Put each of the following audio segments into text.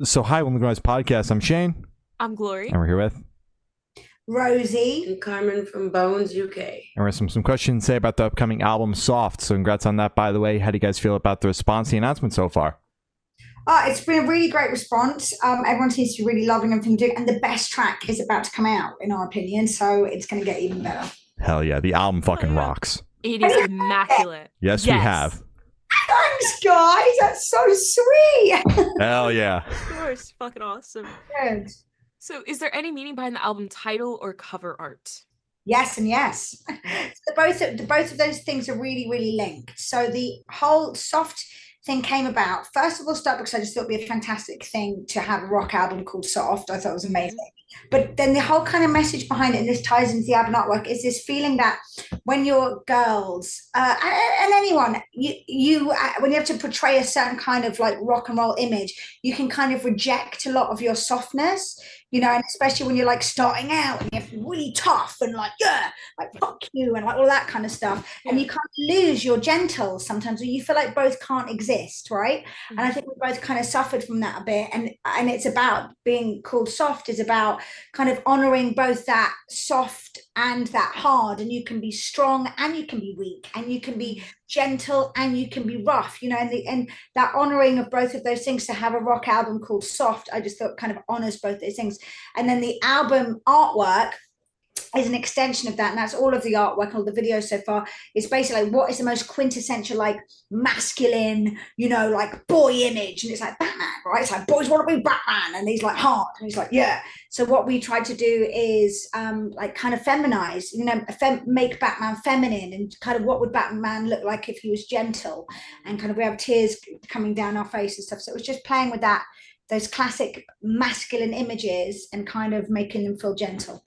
So hi, Welcome to Guys Podcast. I'm Shane, I'm Glory. and we're here with, Rosie. And Carmen from Bones, UK. and we're some questions to say about the upcoming album Soft. So congrats on that, by the way. How do you guys feel about the response to the announcement so far? It's been a really great response. Everyone seems to be really loving everything we're doing, and the best track is about to come out, in our opinion. So it's going to get even better. Hell yeah, the album fucking rocks. It is immaculate. Yes, we have. Thanks, guys. That's so sweet. Hell yeah. Of course, fucking awesome. Good. So, is there any meaning behind the album title or cover art? Yes and yes. Both of those things are really, really linked. So the whole Soft thing came about, first of all, start because I just thought it'd be a fantastic thing to have a rock album called Soft. I thought it was amazing. But then the whole kind of message behind it, and this ties into the album artwork, is this feeling that when you're girls and anyone, you when you have to portray a certain kind of like rock and roll image, you can kind of reject a lot of your softness, you know, and especially when you're like starting out and you're really tough and like, yeah, like fuck you and like all that kind of stuff. And you kind of lose your gentle sometimes, or you feel like both can't exist, right? And I think we both kind of suffered from that a bit. And it's about being called Soft is about kind of honoring both that soft and that hard, and you can be strong and you can be weak, and you can be gentle and you can be rough, you know, and that honoring of both of those things. To have a rock album called Soft, I just thought kind of honors both those things. And then the album artwork is an extension of that, and that's all of the artwork, all the videos so far. It's basically like, what is the most quintessential like masculine, you know, like boy image, and it's like Batman, right? It's like boys want to be Batman, and he's like hard, and he's like, yeah. So what we tried to do is like kind of feminize, you know, make Batman feminine, and kind of what would Batman look like if he was gentle, and kind of we have tears coming down our face and stuff. So it was just playing with that, those classic masculine images, and kind of making them feel gentle.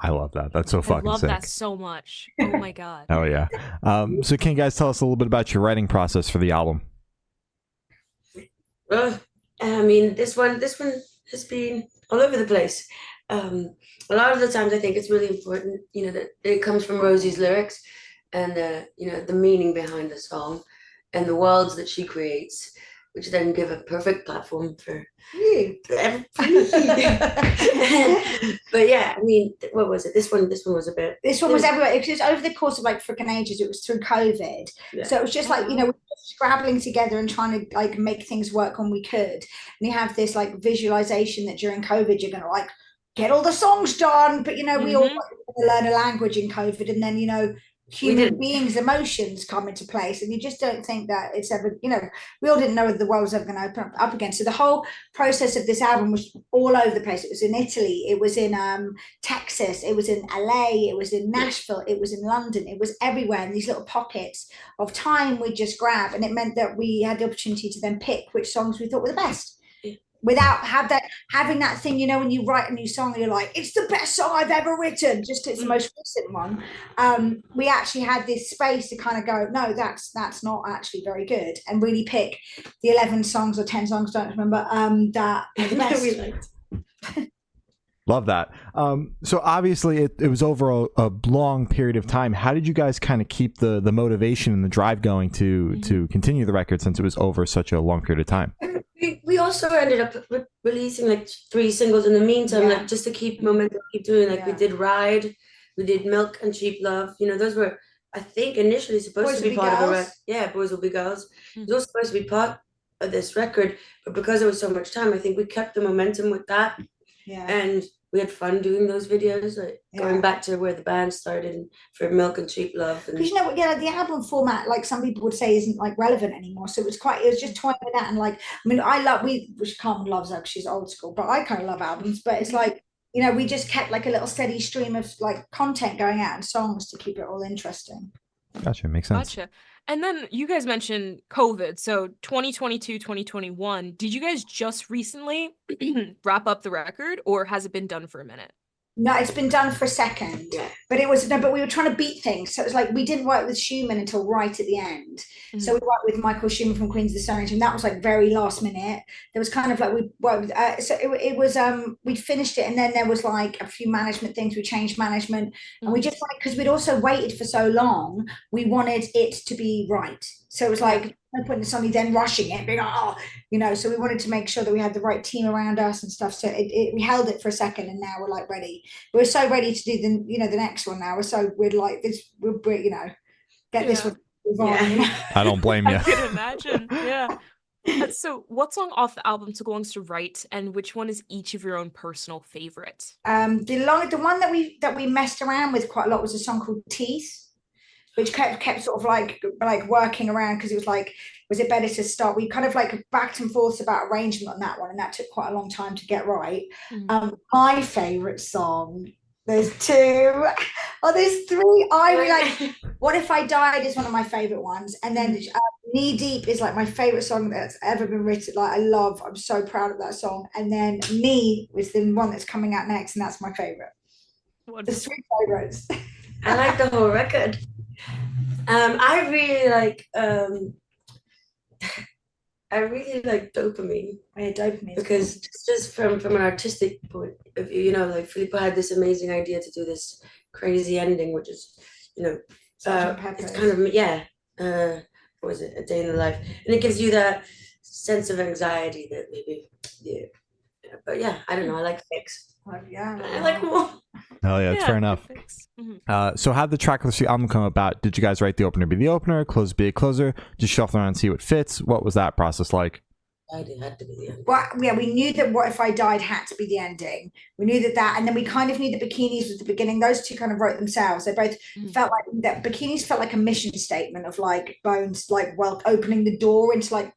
I love that. That's so fucking sick. I love that so much. Oh my god. Oh yeah. So can you guys tell us a little bit about your writing process for the album? I mean, this one has been all over the place. A lot of the times, I think it's really important, you know, that it comes from Rosie's lyrics, and you know, the meaning behind the song, and the worlds that she creates, which then give a perfect platform for you. But yeah, I mean, what was it? This one was a bit. This one was everywhere. It was over the course of like freaking ages. It was through COVID, so it was just like, you know, we were scrabbling together and trying to like make things work when we could. And you have this like visualization that during COVID you're going to like get all the songs done, but you know, we all learn a language in COVID, and then you know, human beings' emotions come into place, and you just don't think that it's ever, you know, we all didn't know the world was ever going to open up again. So the whole process of this album was all over the place. It was in Italy, it was in Texas, it was in LA, it was in Nashville, it was in London, it was everywhere in these little pockets of time we just grab, and it meant that we had the opportunity to then pick which songs we thought were the best, without having that thing, you know, when you write a new song and you're like, it's the best song I've ever written, just it's the most recent one. We actually had this space to kind of go, no, that's not actually very good, and really pick the 11 songs or 10 songs, don't remember, that are the best. We liked. Love that. So obviously it was over a long period of time. How did you guys kind of keep the motivation and the drive going to continue the record, since it was over such a long period of time? We also ended up releasing like 3 singles in the meantime, like just to keep momentum, keep doing. Like we did Ride, we did Milk and Cheap Love. You know, those were, I think, initially supposed to be part of the Boys Will Be Girls. It was supposed to be part of this record, but because there was so much time, I think we kept the momentum with that. And we had fun doing those videos, like going back to where the band started for Milk and Cheap Love. Because you know what, the album format, like some people would say, isn't like relevant anymore. So it was just toying with that, and like, I mean, which Carmen loves her because she's old school, but I kind of love albums. But it's like, you know, we just kept like a little steady stream of like content going out and songs to keep it all interesting. Gotcha, makes sense. Gotcha. And then you guys mentioned COVID. So 2022, 2021, did you guys just recently wrap up the record, or has it been done for a minute? No, it's been done for a second, but but we were trying to beat things. So it was like, we didn't work with Schumann until right at the end. So we worked with Michael Schumann from Queens of the Stone Age, and that was like very last minute. There was kind of like, we worked with, so it was, we finished it, and then there was like a few management things. We changed management, and we just wanted, because we'd also waited for so long, we wanted it to be right. So it was like, no point in suddenly then rushing it, being like, oh, so we wanted to make sure that we had the right team around us and stuff. So we held it for a second, and now we're like ready. We're so ready to do the next one now. We're like this. We're get this one. I don't blame you. I can imagine. Yeah. So, what song off the album took longest to write, and which one is each of your own personal favorite? The one that we messed around with quite a lot was a song called Teeth, which kept sort of like working around, because it was like, was it better to start? We kind of like backed and forth about arrangement on that one, and that took quite a long time to get right. My favorite song, there's two, there's three. I really like What If I Died is one of my favorite ones, and then Knee Deep is like my favorite song that's ever been written. Like I'm so proud of that song. And then Me was the one that's coming out next, and that's my favorite. There's three favorites. I like the whole record. I really like Dopamine. Yeah, Dopamine. Because just from an artistic point of view, like Filippo had this amazing idea to do this crazy ending, which is, it's kind of, what was it, A Day in the Life, and it gives you that sense of anxiety that maybe, but I don't know, I like Fix. I like more. Oh yeah, it's fair enough. So how'd the track listing album come about? Did you guys write the opener be the opener, closer be a closer, just shuffle around and see what fits? What was that process like? It had to be the ending. Well, yeah, we knew that What If I Died had to be the ending. We knew that, and then we kind of knew that Bikinis was the beginning. Those two kind of wrote themselves. They both felt like that. Bikinis felt like a mission statement of like Bones, like opening the door into like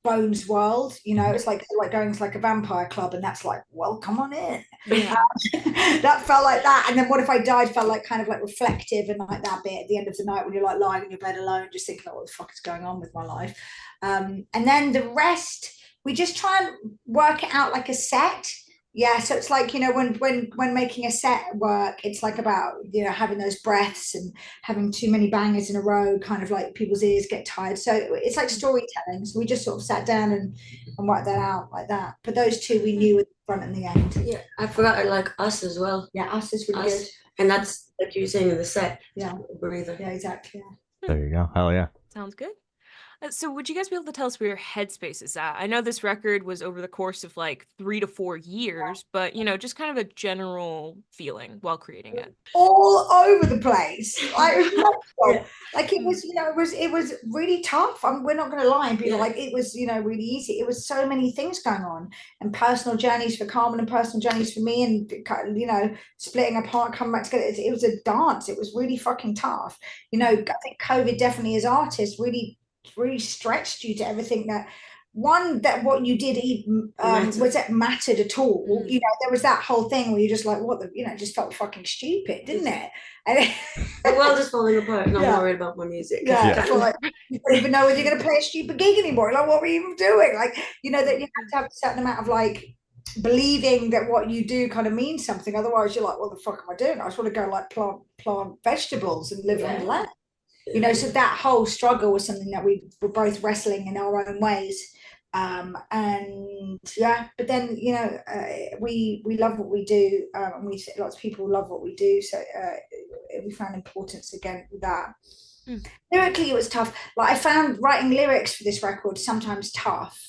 Bones' world. It's like going to like a vampire club, and that's like, well, come on in. Yeah. That felt like that. And then What If I Died felt like kind of like reflective, and like that bit at the end of the night when you're like lying in your bed alone, just thinking, like, what the fuck is going on with my life? And then the rest, we just try and work it out like a set. Yeah, so it's like, when making a set work, it's like about, having those breaths and having too many bangers in a row, kind of like people's ears get tired. So it's like storytelling. So we just sort of sat down and worked that out like that. But those two we knew at the front and the end. Yeah, I forgot I like Us as well. Yeah, Us is really good. And that's like you were saying in the set. Yeah. A breather. Yeah, exactly. Yeah. There you go. Hell yeah. Sounds good. So would you guys be able to tell us where your headspace is at? I know this record was over the course of like 3 to 4 years, but just kind of a general feeling while creating it. All over the place. Like it was, it was really tough. We're not going to lie and be like, it was, really easy. It was so many things going on, and personal journeys for Carmen and personal journeys for me, and splitting apart, coming back together. It was a dance. It was really fucking tough. I think COVID definitely, as artists, really stretched you to everything that what you did even was it mattered at all. There was that whole thing where you're just like, what the, it just felt fucking stupid, didn't it? And the world is falling apart, and I'm worried about my music. Like, you don't even know whether you're going to play a stupid gig anymore. Like, what were you even doing? Like, that you have to have a certain amount of like believing that what you do kind of means something. Otherwise, you're like, what the fuck am I doing? I just want to go like plant vegetables and live on the land. So that whole struggle was something that we were both wrestling in our own ways. But then, we love what we do. And lots of people love what we do. So we found importance again with that. Lyrically, it was tough. Like, I found writing lyrics for this record sometimes tough.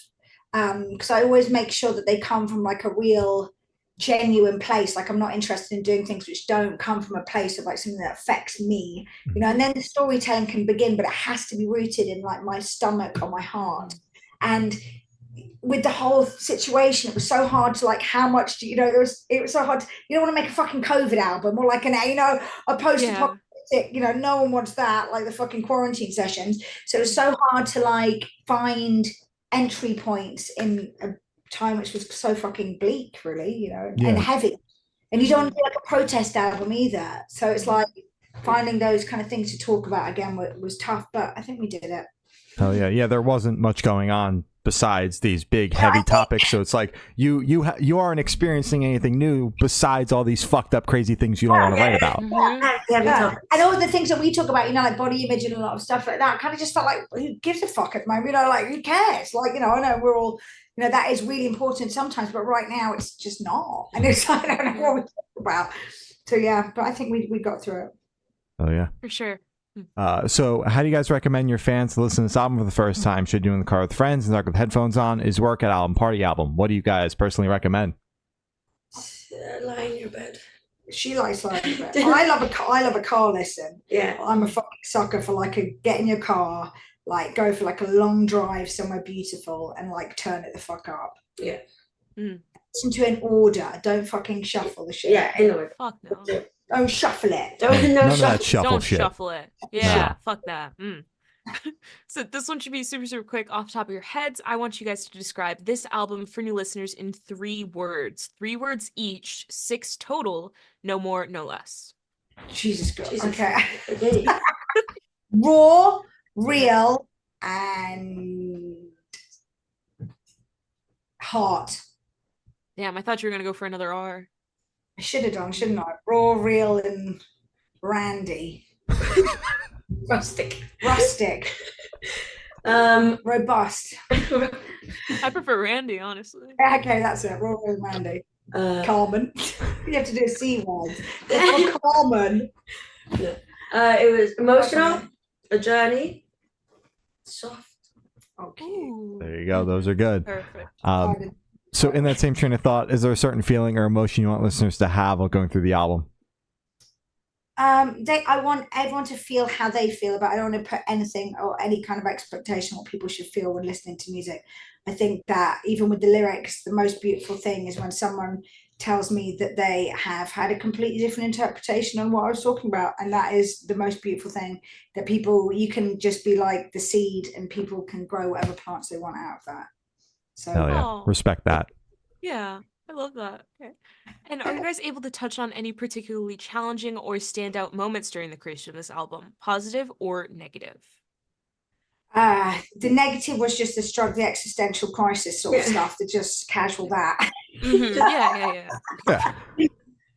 Because I always make sure that they come from like a real genuine place. Like, I'm not interested in doing things which don't come from a place of like something that affects me, and then the storytelling can begin, but it has to be rooted in like my stomach or my heart. And with the whole situation, it was so hard to like, how much do it was so hard you don't want to make a fucking COVID album or like a post-apocalyptic, no one wants that, like the fucking quarantine sessions. So it was so hard to like find entry points in a time which was so fucking bleak, really, and heavy, and you don't want to do like a protest album either. So it's like finding those kind of things to talk about again was tough, but I think we did it. Oh yeah, there wasn't much going on besides these big heavy topics, so it's like you aren't experiencing anything new besides all these fucked up crazy things you don't want to write about. And all the things that we talk about, like body image and a lot of stuff like that, kind of just felt like, who gives a fuck at the moment? Like, who cares? Like, I know we're all, that is really important sometimes, but right now it's just not. And it's like, I don't know what we talk about. So yeah, but I think we got through it. Oh yeah, for sure. So how do you guys recommend your fans to listen to this album for the first time? Should do in the car with friends, in the dark with headphones on? Is workout album, party album? What do you guys personally recommend? Lie in your bed. She likes lying in bed. I love a car listen. Yeah. I'm a fucking sucker for like get in your car, like go for like a long drive somewhere beautiful and like turn it the fuck up. Yeah. Listen to it in order. Don't fucking shuffle the shit. Yeah, I know it. Fuck no. Don't shuffle it. None of that shuffle Don't shit. shuffle it. Yeah, fuck that. So this one should be super, super quick off the top of your heads. I want you guys to describe this album for new listeners in 3 words. 3 words each, 6 total, no more, no less. Jesus Christ. Jesus. Okay. Okay. Raw, real, and heart. Damn, I thought you were gonna go for another R. I should have done, shouldn't I? Raw, real, and randy. Rustic. Rustic. Robust. I prefer Randy, honestly. Okay, that's it. Raw, real, and randy. Carmen. You have to do a C word. Oh, Carmen. It was emotional, a journey, soft. Okay. Ooh, There you go. Those are good. perfect. So in that same train of thought, is there a certain feeling or emotion you want listeners to have while going through the album? I want everyone to feel how they feel about it. I don't want to put anything or any kind of expectation on what people should feel when listening to music. I think that even with the lyrics, the most beautiful thing is when someone tells me that they have had a completely different interpretation on what I was talking about. And that is the most beautiful thing, that you can just be like the seed and people can grow whatever plants they want out of that. So Hell yeah. Aw. Respect that. Yeah, I love that. Okay. And are you guys able to touch on any particularly challenging or standout moments during the creation of this album, positive or negative? the negative was just the existential crisis sort of stuff, the just casual that. Yeah.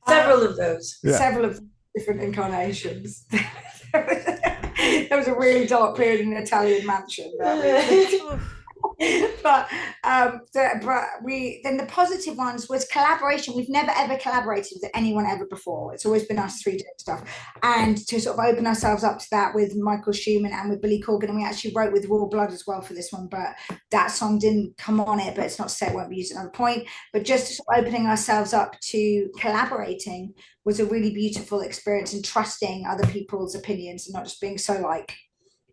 Several of those. Yeah. Several of different incarnations. There was a really dark period in an Italian mansion. But then the positive ones was collaboration. We've never ever collaborated with anyone ever before. It's always been us 3 doing stuff, and to sort of open ourselves up to that with Michael Schumann and with Billy Corgan. And we actually wrote with Raw Blood as well for this one, but that song didn't come on it, but it's not to say it won't be used at another point. But just sort of opening ourselves up to collaborating was a really beautiful experience, and trusting other people's opinions and not just being so like,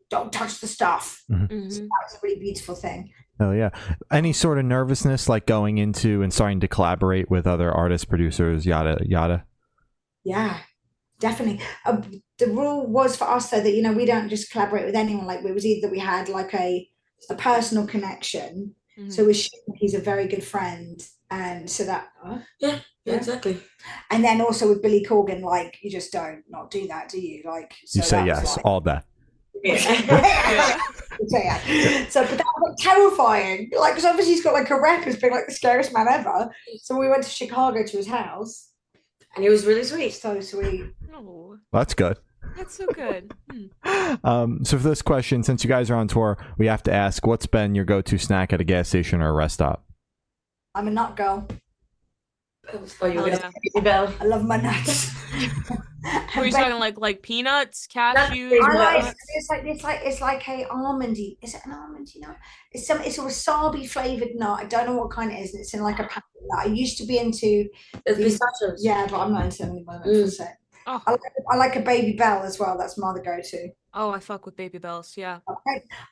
don't touch the stuff. Mm-hmm. So that was a really beautiful thing. Oh yeah. Any sort of nervousness like going into and starting to collaborate with other artists, producers, yada yada? Yeah, definitely. The rule was for us though that we don't just collaborate with anyone. Like it was either we had like a personal connection. Mm-hmm. So with Schumann, he's a very good friend, and so that Yeah, exactly. And then also with Billy Corgan, like you just don't not do that, do you? Like so You say that was yes, like- all that. Yeah. So, but that was like, terrifying. Like, because obviously he's got like a rep as being like the scariest man ever. So we went to Chicago to his house. And he was really sweet. So sweet. Oh, That's good. that's so good. So for this question, since you guys are on tour, we have to ask, what's been your go-to snack at a gas station or a rest stop? I'm a nut girl. I thought you were Oh, going yeah. to say Bell. I love my nuts. Were you talking like peanuts, cashews? I I like nuts? it's like a almondy. Is it an almond? It's a wasabi flavored nut. I don't know what kind it is. It's in like a packet nut. I used to be into It's pistachios. yeah, but I'm not into them anymore. Oh. I like a Baby Bell as well. That's my other go-to. Oh, I fuck with Baby Bells. Yeah.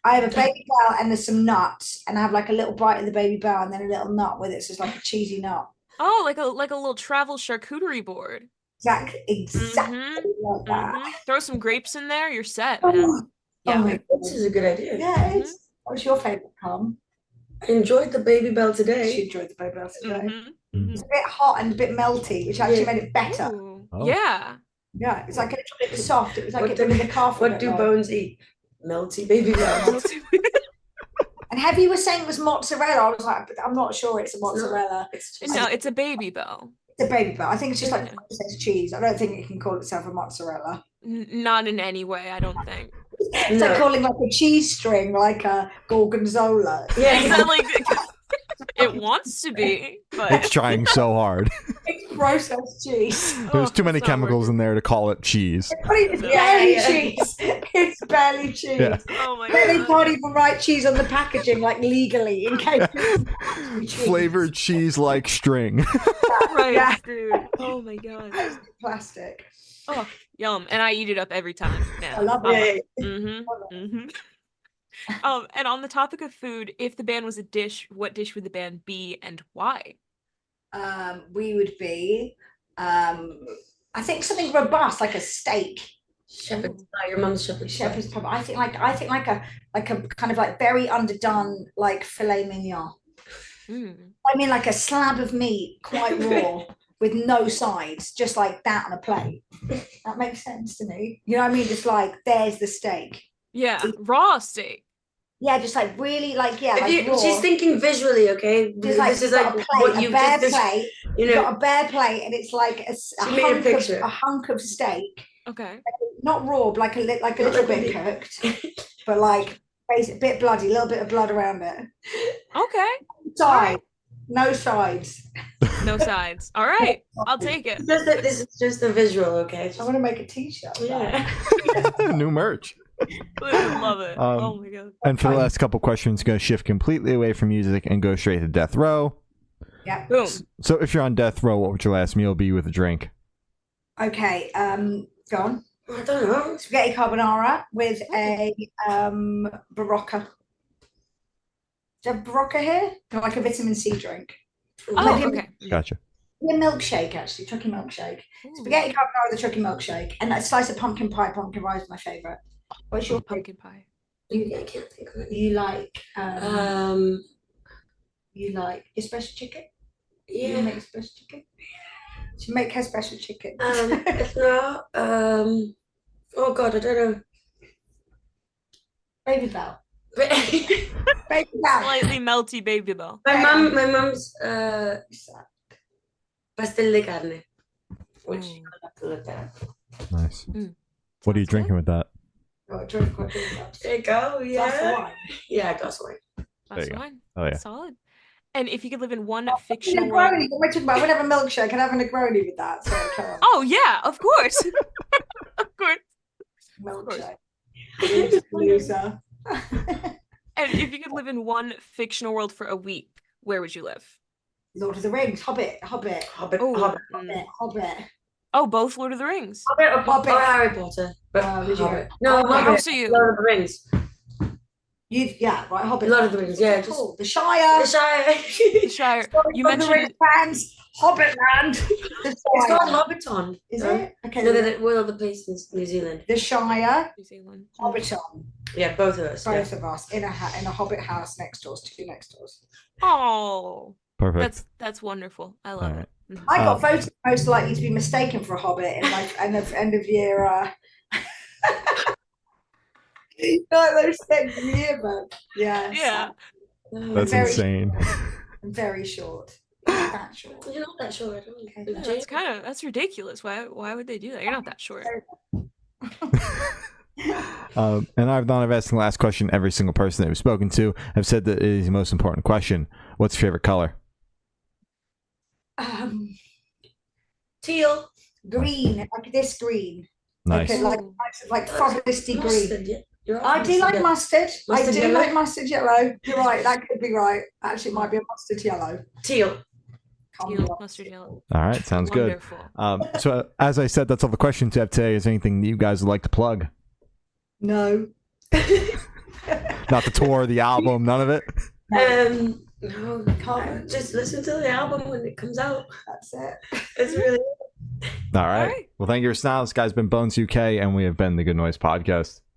I have a Baby Bell and there's some nuts, and I have like a little bite of the Baby Bell and then a little nut with it. So it's like a cheesy nut. Oh, like a little travel charcuterie board. Exactly Mm-hmm. like that. Mm-hmm. Throw some grapes in there. You're set, man. Oh, Yeah. my This is a good idea. yeah, it is. What's your favorite, Carm? I enjoyed the Baby Bell She today. enjoyed the Baby Bell today. Mhm, It's a bit hot and a bit melty, which actually made it better. Ooh, Oh. Yeah. Yeah, it's like it was soft. It was like What it been in the car for a What bit do long. bones eat? Melty Baby Bell. And Heavy was saying it was mozzarella. I was like, but I'm not sure it's a mozzarella. It's just No, it's a Baby Bell. It's a Baby Bell. I think it's just like Yeah. processed cheese. I don't think it can call itself a mozzarella. Not in any way, I don't think. It's like calling like a cheese string like a gorgonzola. Yeah, Exactly. It wants to be, It's but trying so hard. It's processed cheese. There's too Oh, many it's not chemicals in there to call it cheese. It's Yeah, barely yeah. cheese. It's barely cheese. Yeah. Oh my They god. can't even write cheese on the packaging, like legally, in case it's cheese. Flavored cheese like string. Right, Yeah. dude. Oh my god. Plastic. Oh, yum. And I eat it up every time. Yeah. I love Yeah, it. yeah. Mm-hmm. Mm-hmm. And on the topic of food, if the band was a dish, what dish would the band be and why? We would be, I think something robust, like a steak. Shepherd's pie, your mum's shepherd's pie. Shepherd's pie. I think like a kind of like very underdone like filet mignon. Mm. I mean like a slab of meat, quite raw, with no sides, just like that on a plate. That makes sense to me. You know what I mean? Just like there's the steak. Yeah, raw steak. Yeah, just like really like If like you, raw. she's thinking visually, okay? Just like This is you've like got a what plate, you a bare just, plate. you You've know. got a bare plate, and it's like a She made a picture. hunk of steak, Okay. not raw, but like a Not little like bit cooked, but like a bit bloody, a little bit of blood around it. Okay. Side, no sides. No sides. All right. I'll take it. Just that this is just a visual, okay? I want to make a T-shirt. of that. Yeah. New merch. I love it. Um, Oh my god. And for the last couple questions, going to shift completely away from music and go straight to death row. Yeah. Boom. So if you're on death row, what would your last meal be with a drink? Okay. Go on. I don't know. Spaghetti carbonara with a Barocca. Do you have Barocca here? Like a vitamin C drink. Oh, Maybe okay. Gotcha. a milkshake, actually, chucky milkshake. Ooh, Spaghetti carbonara with a chucky milkshake, and a slice of pumpkin pie. Pumpkin pie is my favorite. What's your pumpkin pie. I can't think of it. You like you like your special chicken? You Yeah. make special chicken? She make her special chicken. If not, oh god, I don't know. Baby Bell. my Baby Bell. Slightly melty baby bell. mum's pastel de carne, which Mm. I'll have to look at. Nice. Mm. What are you Sounds drinking with that? Oh, drink what drink that. There you go. That's the Yeah. wine. Yeah, I got some. That's you go. fine. Oh yeah. Solid. And if you could live in one A fictional world. Negroni. What am I talking about? I would have a milkshake. I'd have a Negroni with that. So come on. Oh yeah, of course. Of course. Milkshake. Loser. And if you could live in one fictional world for a week, where would you live? Lord of the Rings. Hobbit. Hobbit, Oh, Hobbit, Hobbit. oh, both Lord of the Rings. Hobbit. or Harry Potter. But Did you Hobbit. go? No, Okay. Hobbit. So you- Lord of the Rings. Yeah, right. Hobbit. Lord of the Rings, yeah, What's it just- called? The Shire. The Shire. The Shire. Sorry, You Lord of the Rings mentioned fans. Hobbit land. The It's Shire. called Hobbiton. Is it? Okay. No, they're one of the places in New Zealand. The Shire. New Zealand. Hobbiton. Yeah, both of us. Both of us in a Hobbit house next doors. Two next doors. Oh, Perfect. that's wonderful. I love Alright. it. Mhm. I got voted most likely to be mistaken for a Hobbit in like end of year. Like those things in the yearbook. Yeah. Yeah. That's Very insane. Very short. That short. You're not that sure. I don't Okay. Yeah, that's ridiculous. Why would they do that? You're not that short. And I've asked the last question. Every single person that we've spoken to have said that it is the most important question. What's your favorite color? Teal. Green, like this green. Nice. Like foresty green. Mustard, yeah. You're I do like mustard. I Mustard do yellow? like mustard yellow. You're right. That could be right. Actually, it might be a mustard yellow. Teal. Can't be Teal, right. mustard yellow. All right. Sounds good. Wonderful. So as I said, that's all the questions we have today. Is there anything that you guys would like to plug? No. Not the tour, the album, none of it? No, can't. Just listen to the album when it comes out. That's it. It's really. All right. All right. Well, thank you for now. This guy's been Bones UK, and we have been the Good Noise Podcast.